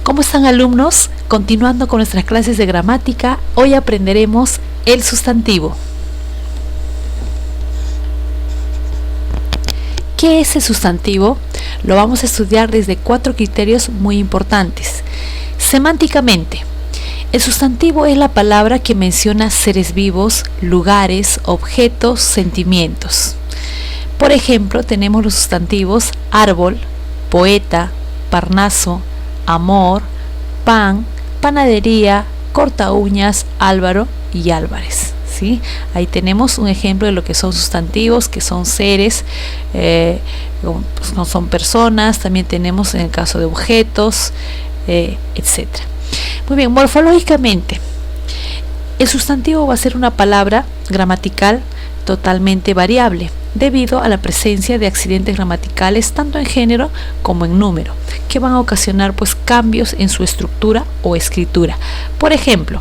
¿Cómo están, alumnos? Continuando con nuestras clases de gramática, hoy aprenderemos el sustantivo. ¿Qué es el sustantivo? Lo vamos a estudiar desde 4 criterios muy importantes. Semánticamente, el sustantivo es la palabra que menciona seres vivos, lugares, objetos, sentimientos. Por ejemplo, tenemos los sustantivos árbol, poeta, Parnaso, amor, pan, panadería, corta uñas, Álvaro y Álvarez. ¿Sí? Ahí tenemos un ejemplo de lo que son sustantivos, que son seres, no son personas. También tenemos en el caso de objetos, etc. Muy bien, morfológicamente, el sustantivo va a ser una palabra gramatical totalmente variable, debido a la presencia de accidentes gramaticales tanto en género como en número, que van a ocasionar pues cambios en su estructura o escritura. Por ejemplo,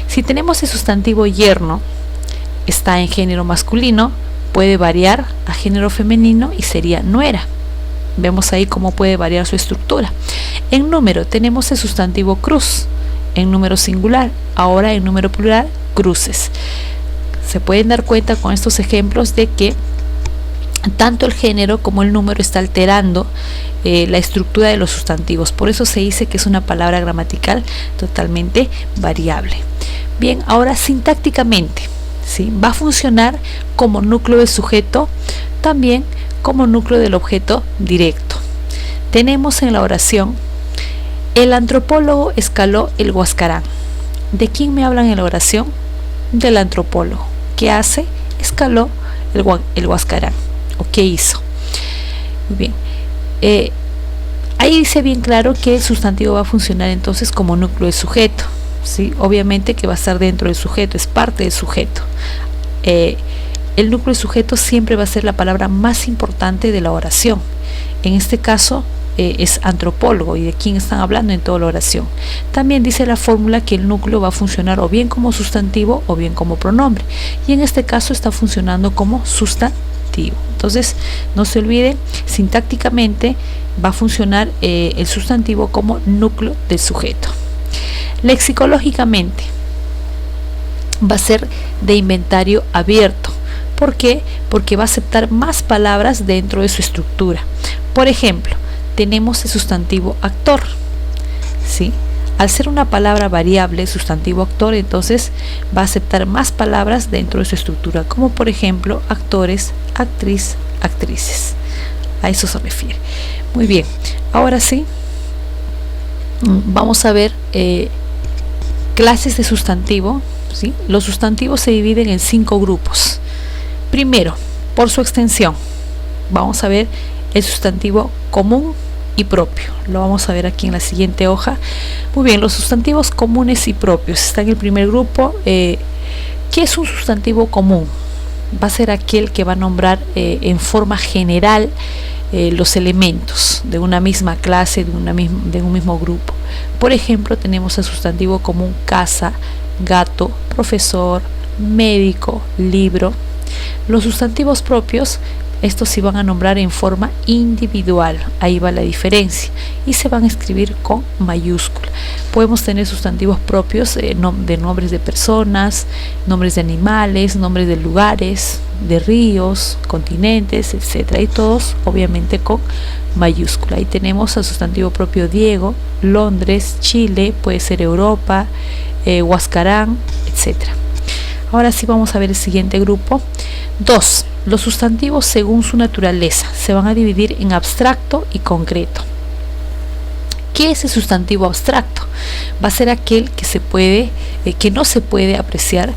si tenemos el sustantivo yerno, está en género masculino, puede variar a género femenino y sería nuera. Vemos ahí cómo puede variar su estructura. En número tenemos el sustantivo cruz, en número singular, ahora en número plural, cruces. Se pueden dar cuenta con estos ejemplos de que tanto el género como el número está alterando la estructura de los sustantivos. Por eso se dice que es una palabra gramatical totalmente variable. Bien, ahora sintácticamente, ¿sí? Va a funcionar como núcleo del sujeto, también como núcleo del objeto directo. Tenemos en la oración: el antropólogo escaló el Huascarán. ¿De quién me hablan en la oración? Del antropólogo. ¿Qué hace? Escaló el Huascarán. ¿O qué hizo? Muy bien. Ahí dice bien claro que el sustantivo va a funcionar entonces como núcleo del sujeto. ¿Sí? Obviamente que va a estar dentro del sujeto, es parte del sujeto. El núcleo del sujeto siempre va a ser la palabra más importante de la oración. En este caso es antropólogo, y de quién están hablando en toda la oración. También dice la fórmula que el núcleo va a funcionar o bien como sustantivo o bien como pronombre, y en este caso está funcionando como sustantivo. Entonces no se olvide, sintácticamente va a funcionar el sustantivo como núcleo del sujeto. Lexicológicamente va a ser de inventario abierto. ¿Por qué? Porque va a aceptar más palabras dentro de su estructura. Por ejemplo, tenemos el sustantivo actor, ¿sí? Al ser una palabra variable, sustantivo actor, entonces va a aceptar más palabras dentro de su estructura, como por ejemplo actores, actriz, actrices. A eso se refiere. Muy bien, ahora sí, vamos a ver clases de sustantivo, ¿sí? Los sustantivos se dividen en 5 grupos. Primero, por su extensión, vamos a ver el sustantivo común y propio. Lo vamos a ver aquí en la siguiente hoja. Muy bien, los sustantivos comunes y propios están en el primer grupo. ¿Qué es un sustantivo común? Va a ser aquel que va a nombrar en forma general los elementos de una misma clase, de un mismo grupo. Por ejemplo, tenemos el sustantivo común casa, gato, profesor, médico, libro. Los sustantivos propios, estos sí van a nombrar en forma individual, ahí va la diferencia, y se van a escribir con mayúscula. Podemos tener sustantivos propios de nombres de personas, nombres de animales, nombres de lugares, de ríos, continentes, etc. Y todos obviamente con mayúscula. Ahí tenemos al sustantivo propio Diego, Londres, Chile, puede ser Europa, Huascarán, etc. Ahora sí vamos a ver el siguiente grupo. 2. Los sustantivos según su naturaleza se van a dividir en abstracto y concreto. ¿Qué es el sustantivo abstracto? Va a ser aquel que no se puede apreciar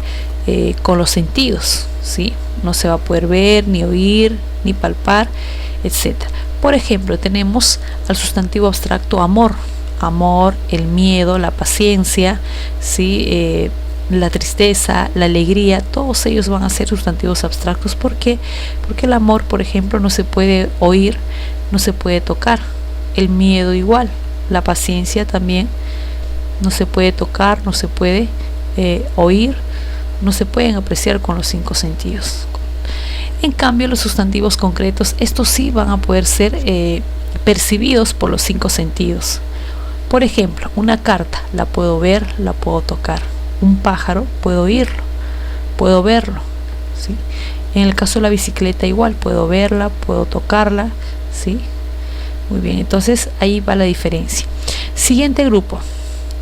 con los sentidos, ¿sí? No se va a poder ver, ni oír, ni palpar, etc. Por ejemplo, tenemos al sustantivo abstracto amor. Amor, el miedo, la paciencia, ¿sí? La tristeza, la alegría, todos ellos van a ser sustantivos abstractos. ¿Por qué? Porque el amor, por ejemplo, no se puede oír, no se puede tocar. El miedo igual, la paciencia también no se puede tocar, no se puede oír, no se pueden apreciar con los 5 sentidos. En cambio, los sustantivos concretos, estos sí van a poder ser percibidos por los 5 sentidos. Por ejemplo, una carta la puedo ver, la puedo tocar. Un pájaro puedo oírlo, puedo verlo, ¿sí? En el caso de la bicicleta igual, puedo verla, puedo tocarla, ¿sí? Muy bien, entonces ahí va la diferencia. Siguiente grupo.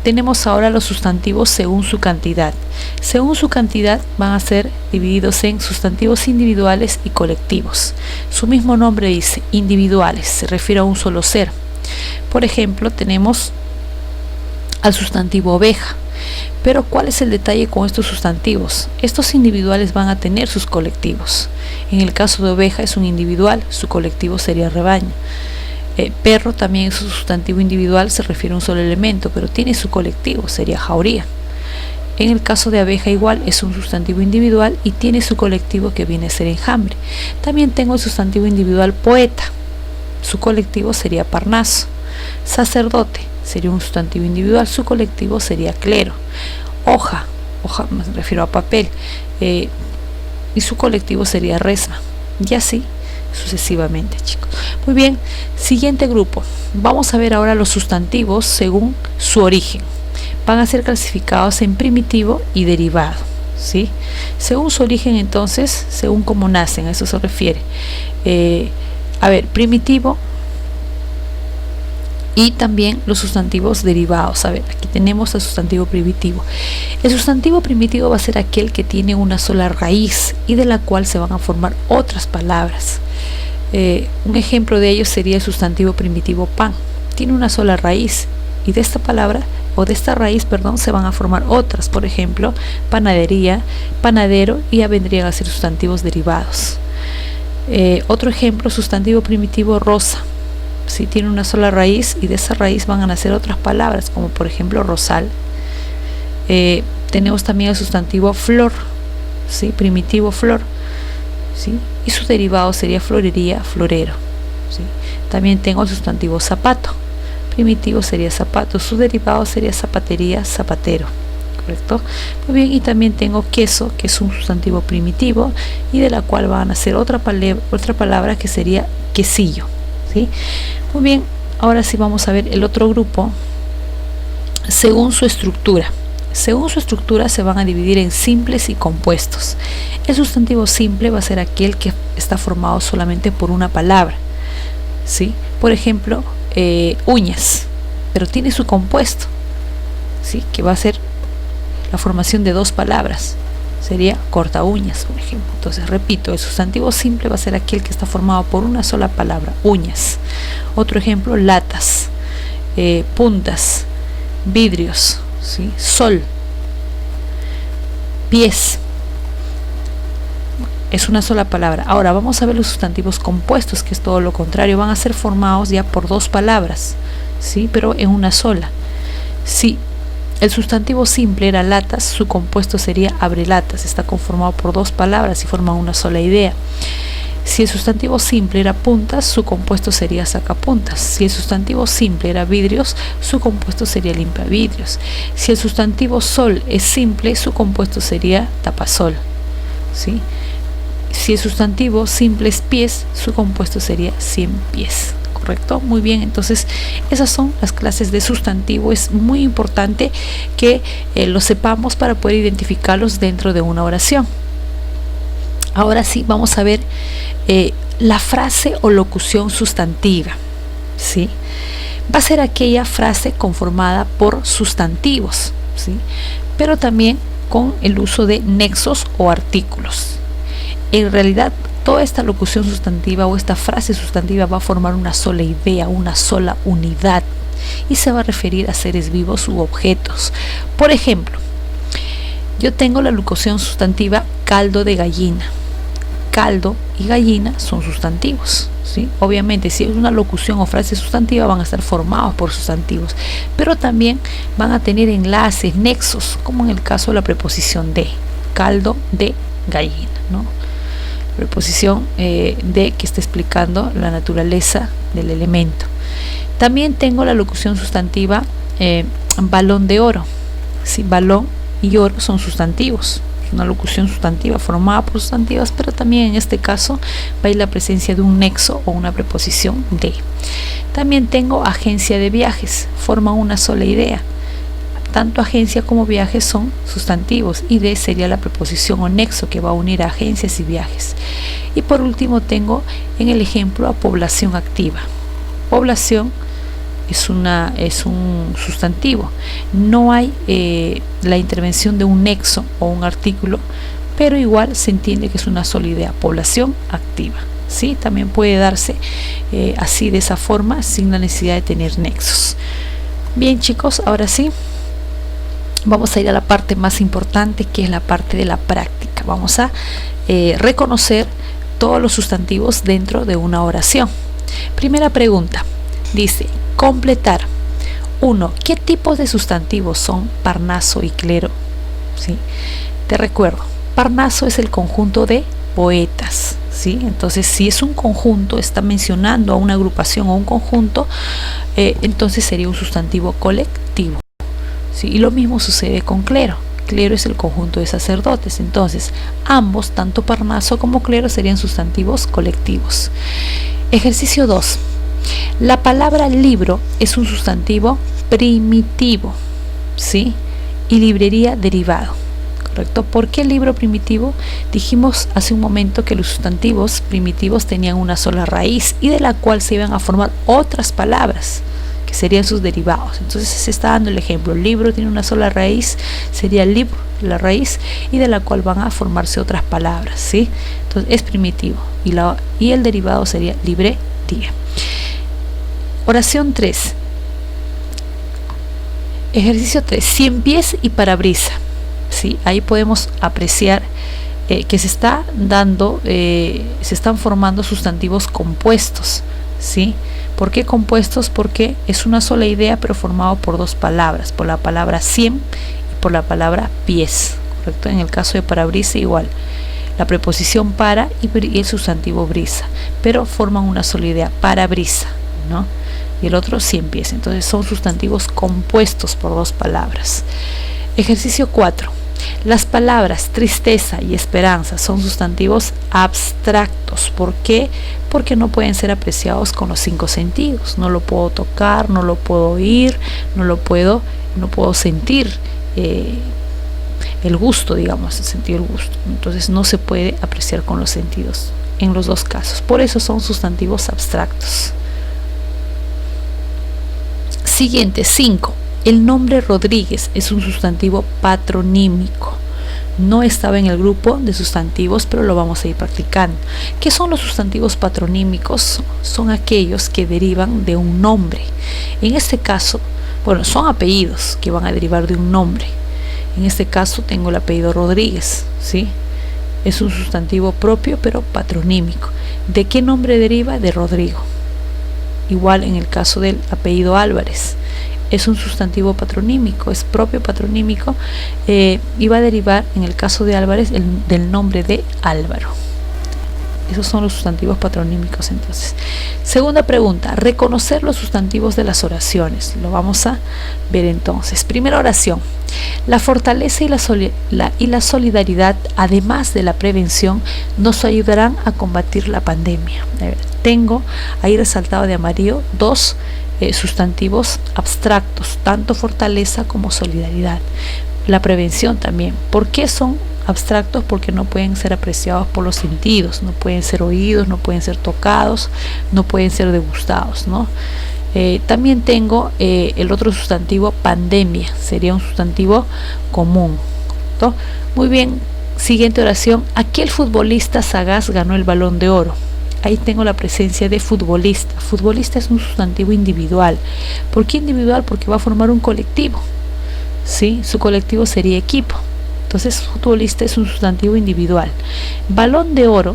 Tenemos ahora los sustantivos según su cantidad. Según su cantidad van a ser divididos en sustantivos individuales y colectivos. Su mismo nombre dice individuales, se refiere a un solo ser. Por ejemplo, tenemos al sustantivo oveja. Pero ¿cuál es el detalle con estos sustantivos? Estos individuales van a tener sus colectivos. En el caso de oveja es un individual, su colectivo sería rebaño. Perro también es un sustantivo individual, se refiere a un solo elemento, pero tiene su colectivo, sería jauría. En el caso de abeja igual es un sustantivo individual y tiene su colectivo que viene a ser enjambre. También tengo el sustantivo individual poeta, su colectivo sería parnaso. Sacerdote sería un sustantivo individual, su colectivo sería clero. Hoja me refiero a papel, y su colectivo sería resma. Y así sucesivamente, chicos. Muy bien, siguiente grupo. Vamos a ver ahora los sustantivos según su origen. Van a ser clasificados en primitivo y derivado, ¿sí? Según su origen, entonces, según cómo nacen, a eso se refiere. Primitivo y también los sustantivos derivados. Aquí tenemos el sustantivo primitivo. El sustantivo primitivo va a ser aquel que tiene una sola raíz y de la cual se van a formar otras palabras. Un ejemplo de ello sería el sustantivo primitivo pan. Tiene una sola raíz y de esta palabra o de esta raíz, se van a formar otras. Por ejemplo, panadería, panadero, y ya vendrían a ser sustantivos derivados. Otro ejemplo, sustantivo primitivo rosa. Si tiene una sola raíz y de esa raíz van a nacer otras palabras, como por ejemplo rosal. Tenemos también el sustantivo flor, ¿sí? Primitivo flor, ¿sí? Y su derivado sería florería, florero, ¿sí? También tengo el sustantivo zapato. Primitivo sería zapato, su derivado sería zapatería, zapatero, ¿correcto? Muy bien, y también tengo queso, que es un sustantivo primitivo y de la cual van a nacer otra palabra que sería quesillo, ¿sí? Muy bien, ahora sí vamos a ver el otro grupo según su estructura. Según su estructura se van a dividir en simples y compuestos. El sustantivo simple va a ser aquel que está formado solamente por una palabra, ¿sí? Por ejemplo, uñas, pero tiene su compuesto, ¿sí? Que va a ser la formación de dos palabras. Sería corta uñas, por ejemplo. Entonces, repito, el sustantivo simple va a ser aquel que está formado por una sola palabra, uñas. Otro ejemplo, latas, puntas, vidrios, ¿sí? Sol, pies. Es una sola palabra. Ahora vamos a ver los sustantivos compuestos, que es todo lo contrario. Van a ser formados ya por dos palabras, ¿sí? Pero en una sola. Si el sustantivo simple era latas, su compuesto sería abrelatas. Está conformado por dos palabras y forma una sola idea. Si el sustantivo simple era puntas, su compuesto sería sacapuntas. Si el sustantivo simple era vidrios, su compuesto sería limpiavidrios. Si el sustantivo sol es simple, su compuesto sería tapasol, ¿sí? Si el sustantivo simple es pies, su compuesto sería 100 pies, ¿correcto? Muy bien, entonces esas son las clases de sustantivo. Es muy importante que lo sepamos para poder identificarlos dentro de una oración. Ahora sí, vamos a ver la frase o locución sustantiva, ¿sí? Va a ser aquella frase conformada por sustantivos, ¿sí? Pero también con el uso de nexos o artículos. En realidad, toda esta locución sustantiva o esta frase sustantiva va a formar una sola idea, una sola unidad, y se va a referir a seres vivos u objetos. Por ejemplo, yo tengo la locución sustantiva caldo de gallina. Caldo y gallina son sustantivos, ¿sí? Obviamente, si es una locución o frase sustantiva, van a estar formados por sustantivos, pero también van a tener enlaces, nexos, como en el caso de la preposición de, caldo de gallina, ¿no? Preposición de, que está explicando la naturaleza del elemento. También tengo la locución sustantiva balón de oro, ¿sí? Balón y oro son sustantivos, Es una locución sustantiva formada por sustantivas, pero también en este caso va a ir la presencia de un nexo o una preposición de. También tengo agencia de viajes, forman una sola idea. Tanto agencia como viajes son sustantivos y de sería la preposición o nexo que va a unir a agencias y viajes. Y por último tengo en el ejemplo a población activa. Población es un sustantivo. No hay la intervención de un nexo o un artículo, pero igual se entiende que es una sola idea, población activa. ¿Sí? También puede darse así, de esa forma, sin la necesidad de tener nexos. Bien, chicos, ahora sí vamos a ir a la parte más importante, que es la parte de la práctica. Vamos a reconocer todos los sustantivos dentro de una oración. Primera pregunta, dice, completar. 1. ¿Qué tipos de sustantivos son Parnaso y clero? ¿Sí? Te recuerdo, Parnaso es el conjunto de poetas, ¿sí? Entonces, si es un conjunto, está mencionando a una agrupación o un conjunto, entonces sería un sustantivo colectivo. ¿Sí? Y lo mismo sucede con clero. Clero es el conjunto de sacerdotes. Entonces, ambos, tanto Parnaso como clero, serían sustantivos colectivos. Ejercicio 2. La palabra libro es un sustantivo primitivo, ¿sí? Y librería derivado, ¿correcto? ¿Por qué libro primitivo? Dijimos hace un momento que los sustantivos primitivos tenían una sola raíz y de la cual se iban a formar otras palabras, que serían sus derivados. Entonces se está dando el ejemplo, libro tiene una sola raíz, sería libro, la raíz, y de la cual van a formarse otras palabras, ¿sí? Entonces es primitivo y el derivado sería librería. Oración 3. Ejercicio 3. Cien pies y parabrisa. ¿Sí? Ahí podemos apreciar que se está dando, se están formando sustantivos compuestos. ¿Sí? ¿Por qué compuestos? Porque es una sola idea, pero formado por dos palabras, por la palabra cien y por la palabra pies, ¿correcto? En el caso de parabrisa igual, la preposición para y el sustantivo brisa, pero forman una sola idea, parabrisa, ¿no? Y el otro 100 pies. Entonces son sustantivos compuestos por dos palabras. Ejercicio 4. Las palabras tristeza y esperanza son sustantivos abstractos. ¿Por qué? Porque no pueden ser apreciados con los 5 sentidos. No lo puedo tocar, no lo puedo oír, no puedo sentir el gusto, digamos, sentir el gusto. Entonces no se puede apreciar con los sentidos en los dos casos. Por eso son sustantivos abstractos. Siguiente, 5. El nombre Rodríguez es un sustantivo patronímico. No estaba en el grupo de sustantivos, pero lo vamos a ir practicando. ¿Qué son los sustantivos patronímicos? Son aquellos que derivan de un nombre. En este caso, bueno, son apellidos que van a derivar de un nombre. En este caso tengo el apellido Rodríguez, ¿sí? Es un sustantivo propio, pero patronímico. ¿De qué nombre deriva? De Rodrigo. Igual en el caso del apellido Álvarez, es un sustantivo patronímico, es propio patronímico, y va a derivar en el caso de Álvarez del nombre de Álvaro. Esos son los sustantivos patronímicos. Entonces, segunda pregunta, reconocer los sustantivos de las oraciones. Lo vamos a ver entonces. Primera oración, la fortaleza y la solidaridad, además de la prevención, nos ayudarán a combatir la pandemia. Tengo ahí resaltado de amarillo dos sustantivos abstractos, tanto fortaleza como solidaridad. La prevención también. ¿Por qué son abstractos? Porque no pueden ser apreciados por los sentidos, no pueden ser oídos, no pueden ser tocados, no pueden ser degustados, ¿no? También tengo el otro sustantivo pandemia, sería un sustantivo común, ¿no? Muy bien, siguiente oración, aquel futbolista sagaz ganó el Balón de Oro. Ahí tengo la presencia de futbolista. Futbolista es un sustantivo individual. ¿Por qué individual? Porque va a formar un colectivo, ¿sí? Su colectivo sería equipo. Entonces, futbolista es un sustantivo individual. Balón de oro,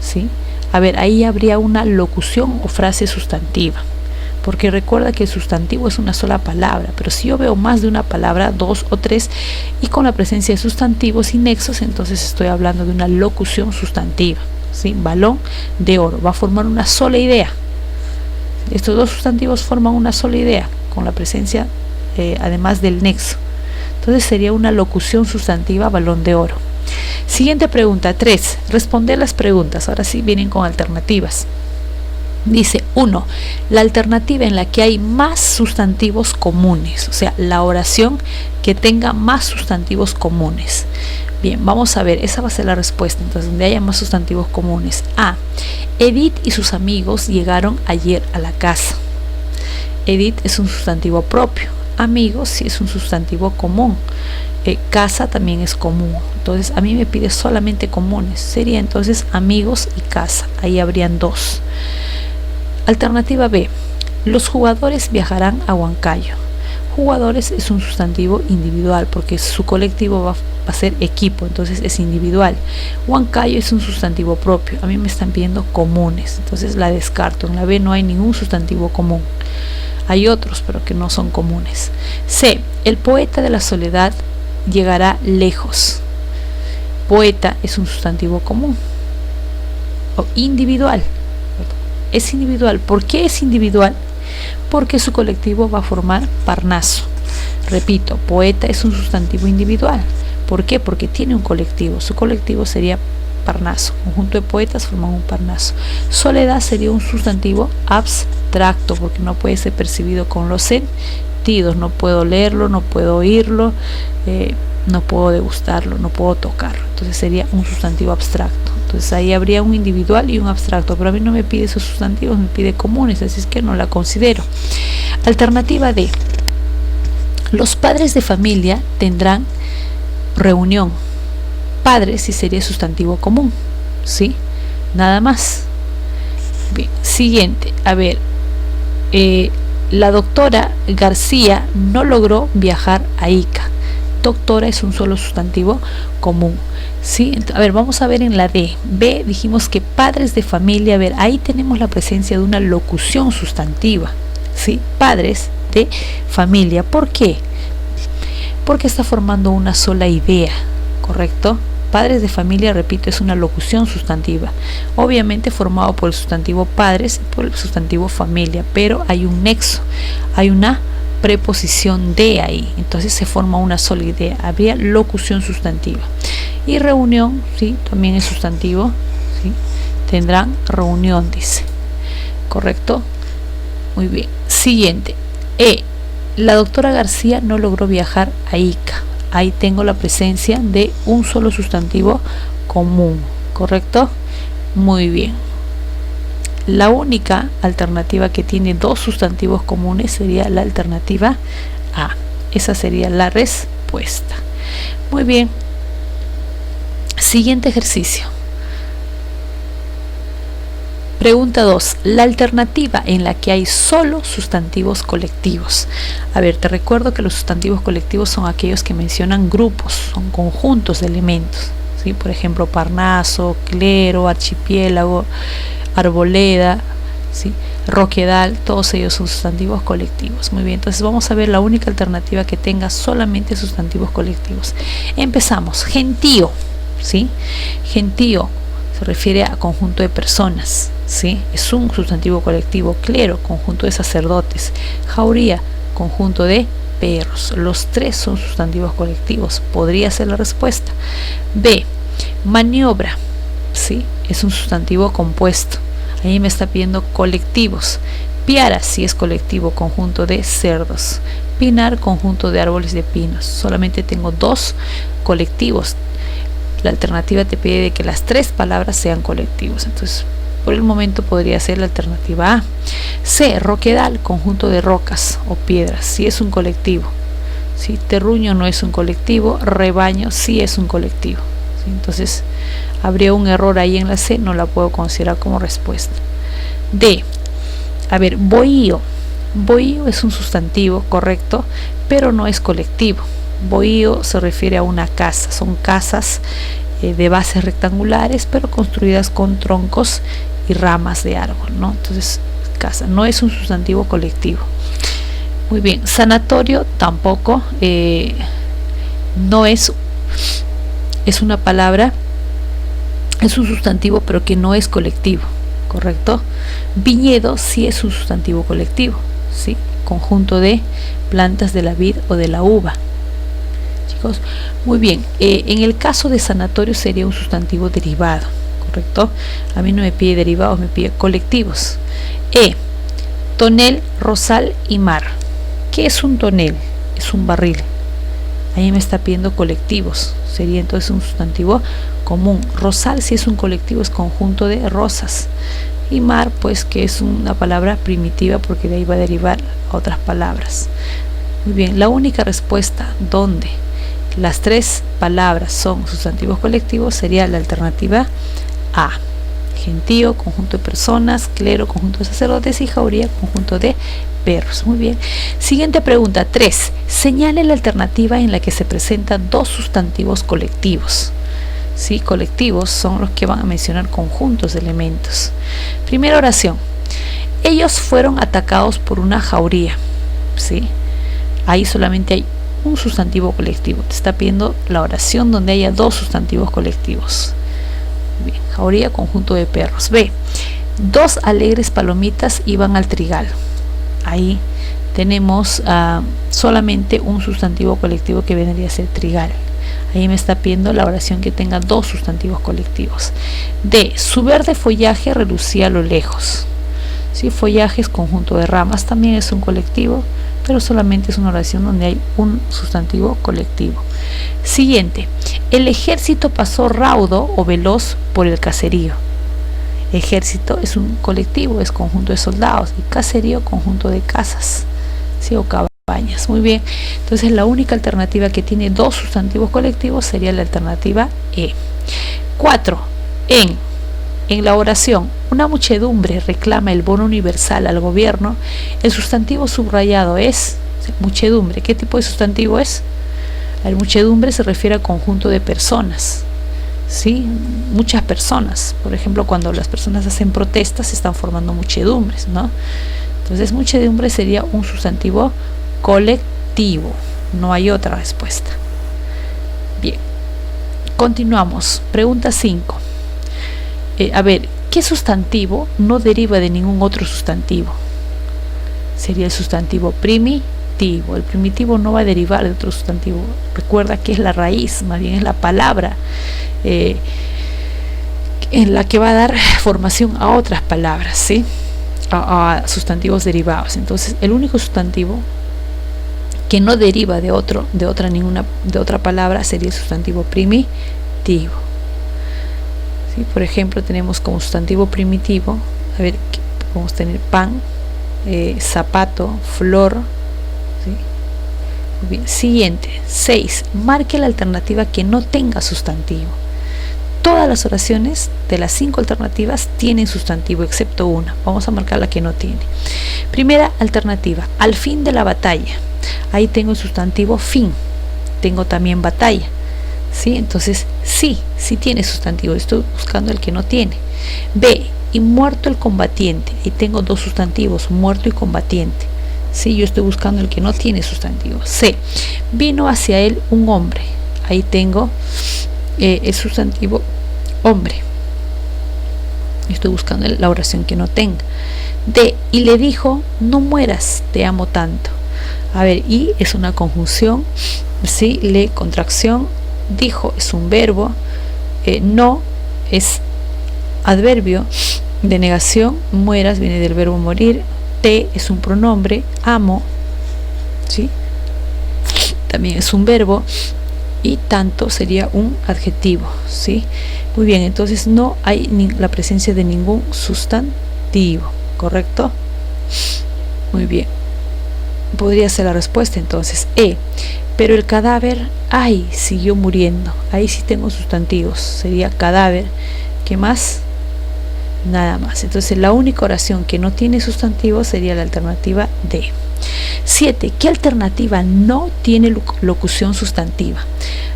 ¿sí? A ver, ahí habría una locución o frase sustantiva. Porque recuerda que el sustantivo es una sola palabra, pero si yo veo más de una palabra, 2 o 3, y con la presencia de sustantivos y nexos, entonces estoy hablando de una locución sustantiva, ¿sí? Balón de oro, va a formar una sola idea. Estos dos sustantivos forman una sola idea, con la presencia, además del nexo. Entonces sería una locución sustantiva balón de oro. Siguiente pregunta, 3. Responder las preguntas. Ahora sí vienen con alternativas. Dice 1. La alternativa en la que hay más sustantivos comunes, o sea, la oración que tenga más sustantivos comunes. Bien, vamos a ver, esa va a ser la respuesta. Entonces, donde haya más sustantivos comunes. A. Edith y sus amigos llegaron ayer a la casa. Edith es un sustantivo propio. Amigos sí es un sustantivo común. Casa también es común. Entonces, a mí me pide solamente comunes. Sería entonces amigos y casa. Ahí habrían 2. Alternativa B. Los jugadores viajarán a Huancayo. Jugadores es un sustantivo individual porque su colectivo va a ser equipo, entonces es individual. Huancayo es un sustantivo propio. A mí me están pidiendo comunes, entonces la descarto. En la B no hay ningún sustantivo común. Hay otros, pero que no son comunes. C. El poeta de la soledad llegará lejos. Poeta es un sustantivo común o individual. Es individual. ¿Por qué es individual? Porque su colectivo va a formar Parnaso. Repito, poeta es un sustantivo individual. ¿Por qué? Porque tiene un colectivo. Su colectivo sería Parnaso. Conjunto de poetas forman un Parnaso. Soledad sería un sustantivo abstracto porque no puede ser percibido con los sentidos. No puedo leerlo, no puedo oírlo, no puedo degustarlo, no puedo tocarlo. Entonces sería un sustantivo abstracto. Entonces ahí habría un individual y un abstracto, pero a mí no me pide esos sustantivos, me pide comunes, así es que no la considero. Alternativa D. Los padres de familia tendrán reunión. Padres sí sería sustantivo común, ¿sí? Nada más. Bien, siguiente. A ver, la doctora García no logró viajar a Ica. Doctora es un solo sustantivo común. ¿Sí? A ver, vamos a ver en la D. B dijimos que padres de familia. A ver, ahí tenemos la presencia de una locución sustantiva. ¿Sí? Padres de familia. ¿Por qué? Porque está formando una sola idea, ¿correcto? Padres de familia, repito, es una locución sustantiva. Obviamente formado por el sustantivo padres y por el sustantivo familia, pero hay un nexo, hay una preposición de ahí, entonces se forma una sola idea, habría locución sustantiva. Y reunión, sí, también es sustantivo, sí, tendrán reunión, dice, correcto. Muy bien, siguiente. La doctora García no logró viajar a Ica. Ahí tengo la presencia de un solo sustantivo común, correcto. Muy bien. La única alternativa que tiene 2 sustantivos comunes sería la alternativa A. Esa sería la respuesta. Muy bien. Siguiente ejercicio. Pregunta 2. La alternativa en la que hay solo sustantivos colectivos. A ver, te recuerdo que los sustantivos colectivos son aquellos que mencionan grupos, son conjuntos de elementos, ¿sí? Por ejemplo, Parnaso, Clero, Archipiélago, Arboleda, ¿sí? Roquedal, todos ellos son sustantivos colectivos. Muy bien, entonces vamos a ver la única alternativa que tenga solamente sustantivos colectivos. Empezamos. Gentío, ¿sí? Gentío se refiere a conjunto de personas, ¿sí? Es un sustantivo colectivo. Clero, conjunto de sacerdotes. Jauría, conjunto de perros. Los 3 son sustantivos colectivos. Podría ser la respuesta. B. Maniobra, ¿sí? Es un sustantivo compuesto. Ahí me está pidiendo colectivos. Piara sí es colectivo, conjunto de cerdos. Pinar, conjunto de árboles de pinos. Solamente tengo 2 colectivos. La alternativa te pide de que las 3 palabras sean colectivos. Entonces, por el momento podría ser la alternativa A. C. Roquedal, conjunto de rocas o piedras. Sí es un colectivo. ¿Sí? Terruño no es un colectivo. Rebaño sí es un colectivo. ¿Sí? Entonces, habría un error ahí en la C, no la puedo considerar como respuesta. D. A ver, bohío. Bohío es un sustantivo, correcto, pero no es colectivo. Bohío se refiere a una casa, son casas de bases rectangulares, pero construidas con troncos y ramas de árbol, ¿no? Entonces, casa no es un sustantivo colectivo. Muy bien, sanatorio tampoco, no es una palabra. Es un sustantivo pero que no es colectivo, ¿correcto? Viñedo sí es un sustantivo colectivo, ¿sí? Conjunto de plantas de la vid o de la uva. chicos? Muy bien, en el caso de sanatorio sería un sustantivo derivado, ¿correcto? A mí no me pide derivados, me pide colectivos. Tonel, rosal y mar. ¿Qué es un tonel? Es un barril. Ahí me está pidiendo colectivos, sería entonces un sustantivo común. Rosal, si es un colectivo, es conjunto de rosas. Y mar, pues que es una palabra primitiva porque de ahí va a derivar a otras palabras. Muy bien, la única respuesta donde las tres palabras son sustantivos colectivos sería la alternativa A. Gentío, conjunto de personas; clero, conjunto de sacerdotes; y jauría, conjunto de perros. Muy bien. Siguiente pregunta, 3. Señale la alternativa en la que se presentan dos sustantivos colectivos. ¿Sí? Colectivos son los que van a mencionar conjuntos de elementos. Primera oración. Ellos fueron atacados por una jauría. ¿Sí? Ahí solamente hay un sustantivo colectivo. Te está pidiendo la oración donde haya dos sustantivos colectivos. Bien, jauría, conjunto de perros. B. Dos alegres palomitas iban al trigal. Ahí tenemos solamente un sustantivo colectivo que vendría a ser trigal. Ahí me está pidiendo la oración que tenga dos sustantivos colectivos. D. Su verde follaje relucía a lo lejos. ¿Sí? Follaje es conjunto de ramas, también es un colectivo, pero solamente es una oración donde hay un sustantivo colectivo. Siguiente. El ejército pasó raudo o veloz por el caserío. Ejército es un colectivo, es conjunto de soldados, y caserío, conjunto de casas, ¿sí? O cabañas. Muy bien, entonces la única alternativa que tiene dos sustantivos colectivos sería la alternativa E. 4. En la oración, una muchedumbre reclama el bono universal al gobierno, el sustantivo subrayado es muchedumbre. ¿Qué tipo de sustantivo es? La muchedumbre se refiere al conjunto de personas. ¿Sí? Muchas personas, por ejemplo, cuando las personas hacen protestas se están formando muchedumbres, ¿no? Entonces muchedumbre sería un sustantivo colectivo, no hay otra respuesta. Bien, continuamos. Pregunta 5. A ver, ¿qué sustantivo no deriva de ningún otro sustantivo? Sería el sustantivo primitivo. El primitivo no va a derivar de otro sustantivo. Recuerda que es la raíz, más bien es la palabra en la que va a dar formación a otras palabras, ¿sí? A sustantivos derivados. Entonces, el único sustantivo que no deriva de otra palabra sería el sustantivo primitivo. ¿Sí? Por ejemplo, tenemos como sustantivo primitivo, a ver, podemos tener pan, zapato, flor. ¿Sí? Muy bien. Siguiente, 6. Marque la alternativa que no tenga sustantivo. Todas las oraciones de las 5 alternativas tienen sustantivo excepto una. Vamos a marcar la que no tiene. Primera alternativa, al fin de la batalla. Ahí tengo el sustantivo fin. Tengo también batalla. ¿Sí? Entonces sí tiene sustantivo. Estoy buscando el que no tiene. B. Y muerto el combatiente. Ahí tengo dos sustantivos, muerto y combatiente. Sí, yo estoy buscando el que no tiene sustantivo. C. Vino hacia él un hombre. Ahí tengo el sustantivo hombre. Estoy buscando la oración que no tenga. D. Y le dijo, no mueras, te amo tanto. A ver, y es una conjunción. Sí, le, contracción. Dijo es un verbo. No es adverbio de negación. Mueras viene del verbo morir. Te es un pronombre. Amo, ¿sí? También es un verbo. Y tanto sería un adjetivo, ¿sí? Muy bien, entonces no hay la presencia de ningún sustantivo, ¿correcto? Muy bien, podría ser la respuesta entonces. Pero el cadáver, siguió muriendo. Ahí sí tengo sustantivos, sería cadáver. ¿Qué más? Nada más. Entonces la única oración que no tiene sustantivo sería la alternativa D. 7. ¿Qué alternativa no tiene locución sustantiva?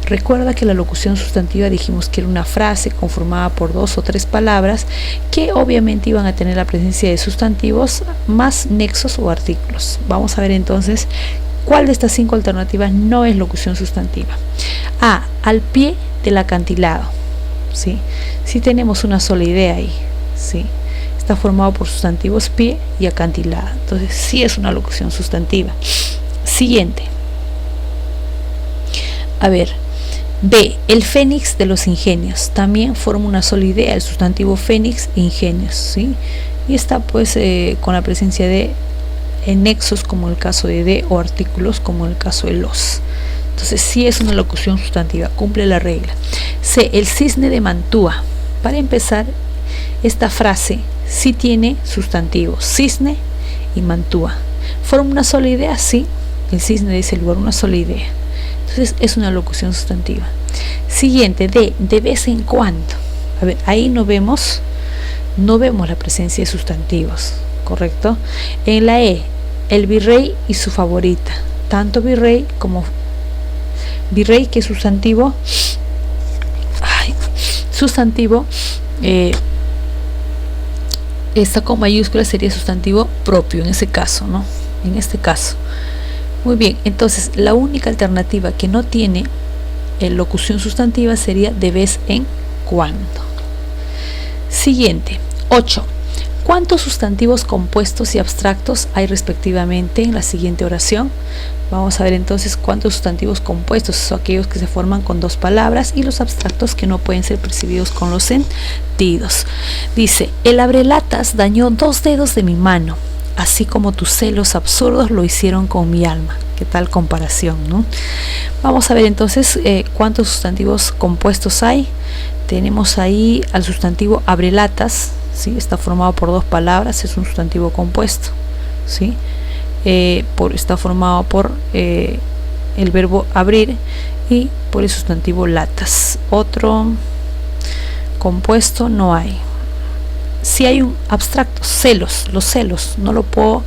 Recuerda que la locución sustantiva dijimos que era una frase conformada por 2 o 3 palabras que obviamente iban a tener la presencia de sustantivos más nexos o artículos. Vamos a ver entonces cuál de estas 5 alternativas no es locución sustantiva. A. Al pie del acantilado. ¿Sí? Sí tenemos una sola idea ahí. ¿Sí? Está formado por sustantivos pie y acantilado. Entonces sí es una locución sustantiva. Siguiente. A ver, B, el fénix de los ingenios. También forma una sola idea, el sustantivo fénix, ingenios, ¿sí? Y está pues con la presencia de nexos como el caso de o artículos como el caso de los. Entonces sí es una locución sustantiva, cumple la regla. C, el cisne de Mantua. Para empezar, esta frase sí tiene sustantivos, cisne y Mantua. ¿Forma una sola idea? Sí, el cisne de ese lugar, una sola idea. Entonces es una locución sustantiva. Siguiente, de vez en cuando. A ver, ahí no vemos la presencia de sustantivos, ¿correcto? En la E, el virrey y su favorita. Tanto virrey como virrey, que es sustantivo, está con mayúsculas, sería sustantivo propio en ese caso, ¿no? En este caso. Muy bien, entonces la única alternativa que no tiene locución sustantiva sería de vez en cuando. Siguiente, 8. ¿Cuántos sustantivos compuestos y abstractos hay respectivamente en la siguiente oración? Vamos a ver entonces cuántos sustantivos compuestos son aquellos que se forman con dos palabras y los abstractos que no pueden ser percibidos con los sentidos. Dice, el abrelatas dañó 2 dedos de mi mano, así como tus celos absurdos lo hicieron con mi alma. ¿Qué tal comparación, no? Vamos a ver entonces cuántos sustantivos compuestos hay. Tenemos ahí al sustantivo abrelatas, ¿sí? Está formado por 2 palabras, es un sustantivo compuesto, ¿sí? Está formado por el verbo abrir y por el sustantivo latas. Otro compuesto no hay. Si hay un abstracto, celos, los celos, no lo puedo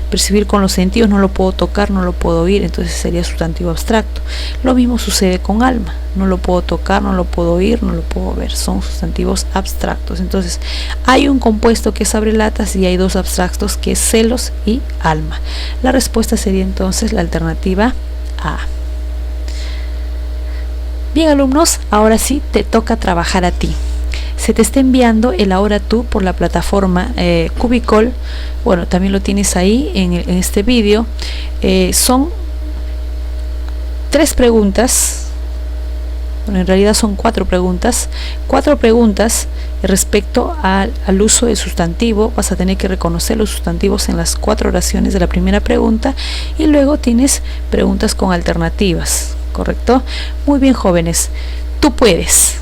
percibir con los sentidos, no lo puedo tocar, no lo puedo oír, entonces sería sustantivo abstracto. Lo mismo sucede con alma, no lo puedo tocar, no lo puedo oír, no lo puedo ver, son sustantivos abstractos. Entonces hay un compuesto que es abrelatas y hay 2 abstractos que es celos y alma. La respuesta sería entonces la alternativa A. Bien, alumnos, ahora sí te toca trabajar a ti. Se te está enviando el Ahora Tú por la plataforma Cubicol. Bueno, también lo tienes ahí en este vídeo. Son 3 preguntas. Bueno, en realidad son 4 preguntas. 4 preguntas respecto al uso del sustantivo. Vas a tener que reconocer los sustantivos en las 4 oraciones de la primera pregunta. Y luego tienes preguntas con alternativas, ¿correcto? Muy bien, jóvenes. Tú puedes.